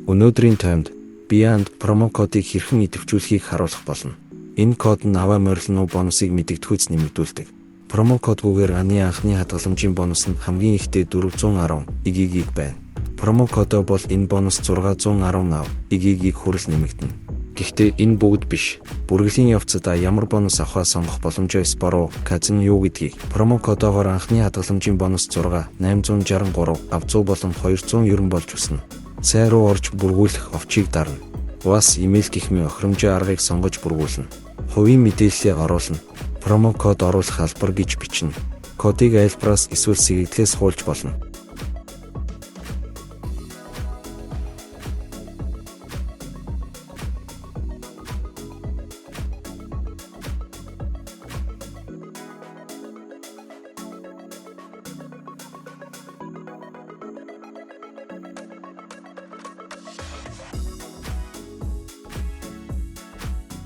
Өнөөдрийн таймд Beyond промо кодыг хэрхэн идэвхжүүлэхийг харуулах болно. Энэ код нь аваа морилно бонусыг мэдэгдэхүйц нэмэгдүүлдэг. Промо кодгүйгээр анхны хадгаламжийн бонус нь хамгийн ихдээ 410 ИГ байна. Промо кодоо бол энэ бонус 618 ИГ хүрэл нэмэгдэнэ. Гэхдээ энэ бүгд биш. Бүргэлийн явцад ямар бонус авахаа сонгох боломжтой Sparrow казино юу гэдгийг промо кодоогоор анхны хадгаламжийн бонус 863 авцуу болон 290 болж өснө. Цай руу орж бүргүүлэх овчийг дарна. Бас имэйл гихмийн охиромжийн аргыг сонгож бүргүүлнэ. Хувийн мэдээллээ оруулна. Промо код оруулах албар гэж бичнэ. Кодыг айлбараас эсвэл сэгэгдлээс хуулж болно.